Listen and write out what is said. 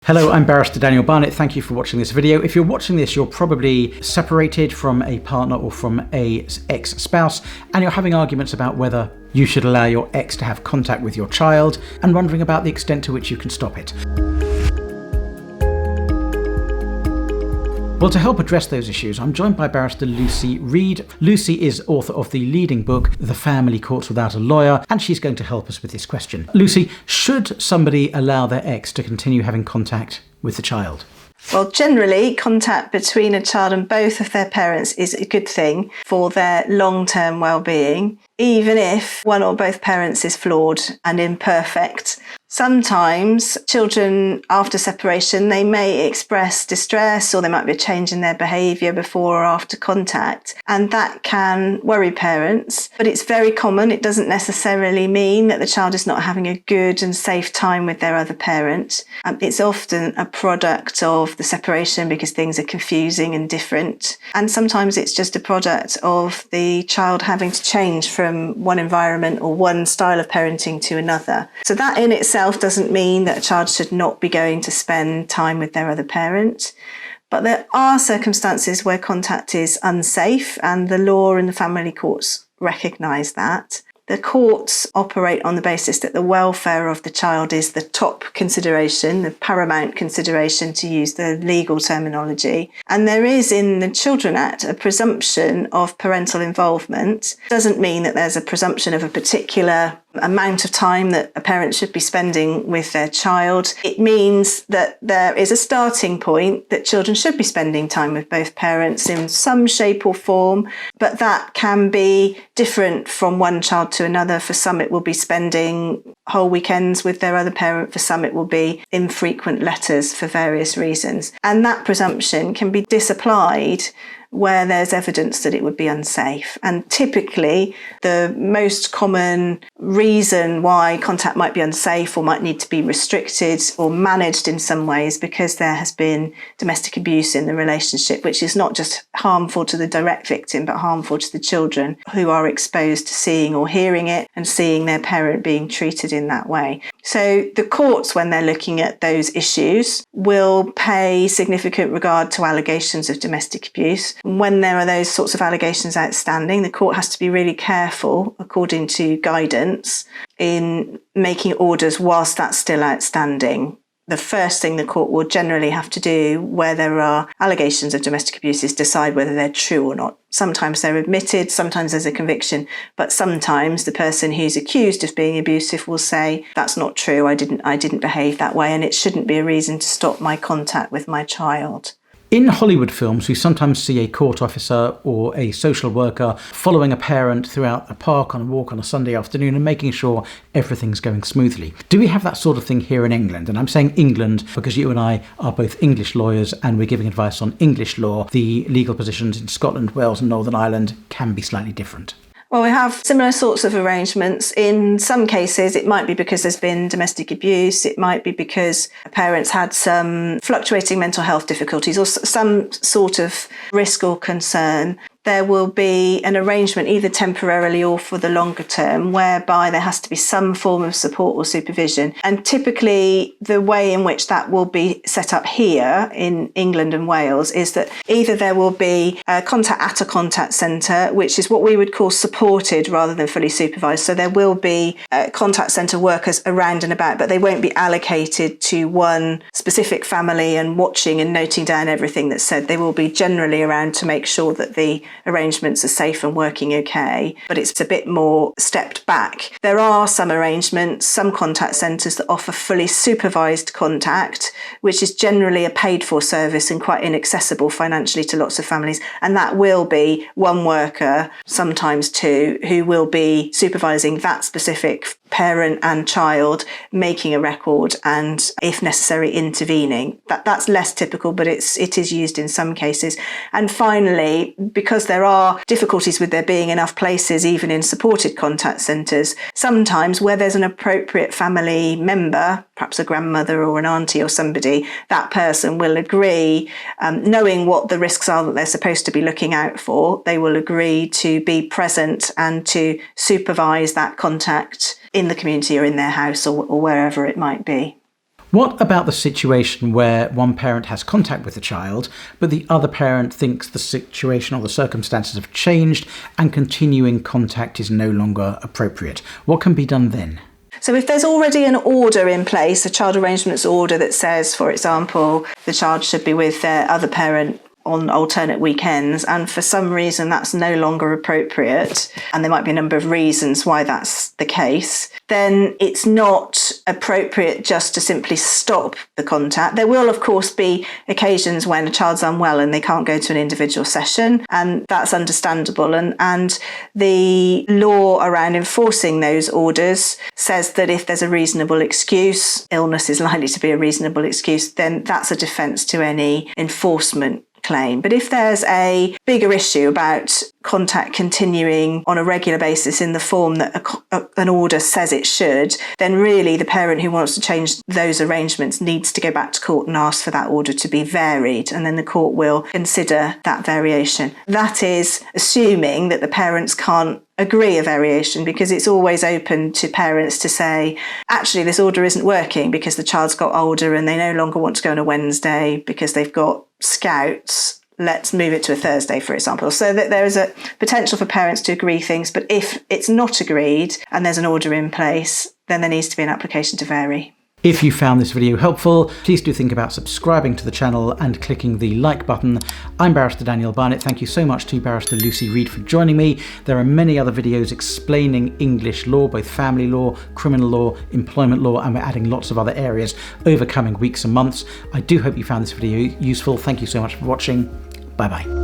Hello, I'm Barrister Daniel Barnett. Thank you for watching this video. If you're watching this, you're probably separated from a partner or from a ex-spouse, and you're having arguments about whether you should allow your ex to have contact with your child and wondering about the extent to which you can stop it. Well, to help address those issues, I'm joined by Barrister Lucy Reed. Lucy is author of the leading book, The Family Courts Without a Lawyer, and she's going to help us with this question. Lucy, should somebody allow their ex to continue having contact with the child? Well, generally, contact between a child and both of their parents is a good thing for their long-term well-being, even if one or both parents is flawed and imperfect. Sometimes children, after separation, they may express distress or there might be a change in their behaviour before or after contact, and that can worry parents. But it's very common. It doesn't necessarily mean that the child is not having a good and safe time with their other parent. It's often a product of the separation because things are confusing and different. And sometimes it's just a product of the child having to change from one environment or one style of parenting to another. So that in itself doesn't mean that a child should not be going to spend time with their other parent. But there are circumstances where contact is unsafe, and the law and the family courts recognise that. The courts operate on the basis that the welfare of the child is the top consideration, the paramount consideration, to use the legal terminology. And there is in the Children Act a presumption of parental involvement. It doesn't mean that there's a presumption of a particular amount of time that a parent should be spending with their child. It means that there is a starting point that children should be spending time with both parents in some shape or form, but that can be different from one child to another. For some, it will be spending whole weekends with their other parent. For some, it will be infrequent letters for various reasons. And that presumption can be disapplied where there's evidence that it would be unsafe. And typically, the most common reason why contact might be unsafe or might need to be restricted or managed in some ways because there has been domestic abuse in the relationship, which is not just harmful to the direct victim, but harmful to the children who are exposed to seeing or hearing it and seeing their parent being treated in that way. So the courts, when they're looking at those issues, will pay significant regard to allegations of domestic abuse. When there are those sorts of allegations outstanding, the court has to be really careful, according to guidance, in making orders whilst that's still outstanding. The first thing the court will generally have to do where there are allegations of domestic abuse is decide whether they're true or not. Sometimes they're admitted, sometimes there's a conviction, but sometimes the person who's accused of being abusive will say, that's not true, I didn't behave that way, and it shouldn't be a reason to stop my contact with my child. In Hollywood films, we sometimes see a court officer or a social worker following a parent throughout a park on a walk on a Sunday afternoon and making sure everything's going smoothly. Do we have that sort of thing here in England? And I'm saying England because you and I are both English lawyers and we're giving advice on English law. The legal positions in Scotland, Wales and Northern Ireland can be slightly different. Well, we have similar sorts of arrangements. In some cases, it might be because there's been domestic abuse. It might be because parents had some fluctuating mental health difficulties or some sort of risk or concern. There will be an arrangement, either temporarily or for the longer term, whereby there has to be some form of support or supervision. And typically, the way in which that will be set up here in England and Wales is that either there will be a contact at a contact centre, which is what we would call supported rather than fully supervised. So there will be contact centre workers around and about, but they won't be allocated to one specific family and watching and noting down everything that's said. They will be generally around to make sure that the arrangements are safe and working okay, but it's a bit more stepped back. There are some arrangements, some contact centres that offer fully supervised contact, which is generally a paid for service and quite inaccessible financially to lots of families. And that will be one worker, sometimes two, who will be supervising that specific parent and child, making a record and, if necessary, intervening. That's less typical, but it is used in some cases. And finally, because there are difficulties with there being enough places, even in supported contact centres, sometimes where there's an appropriate family member, perhaps a grandmother or an auntie or somebody, that person will agree, knowing what the risks are that they're supposed to be looking out for, they will agree to be present and to supervise that contact in the community or in their house or wherever it might be. What about the situation where one parent has contact with the child, but the other parent thinks the situation or the circumstances have changed and continuing contact is no longer appropriate? What can be done then? So if there's already an order in place, a child arrangements order that says, for example, the child should be with their other parent on alternate weekends, and for some reason that's no longer appropriate, and there might be a number of reasons why that's the case, then it's not appropriate just to simply stop the contact. There will, of course, be occasions when a child's unwell and they can't go to an individual session, and that's understandable. And the law around enforcing those orders says that if there's a reasonable excuse, illness is likely to be a reasonable excuse, then that's a defence to any enforcement claim. But if there's a bigger issue about contact continuing on a regular basis in the form that an order says it should, then really the parent who wants to change those arrangements needs to go back to court and ask for that order to be varied, and then the court will consider that variation. That is assuming that the parents can't agree a variation, because it's always open to parents to say, actually, this order isn't working because the child's got older and they no longer want to go on a Wednesday because they've got scouts. Let's move it to a Thursday, for example. So that there is a potential for parents to agree things, but if it's not agreed and there's an order in place, then there needs to be an application to vary. If you found this video helpful, please do think about subscribing to the channel and clicking the like button. I'm Barrister Daniel Barnett. Thank you so much to Barrister Lucy Reed for joining me. There are many other videos explaining English law, both family law, criminal law, employment law, and we're adding lots of other areas over coming weeks and months. I do hope you found this video useful. Thank you so much for watching. Bye-bye.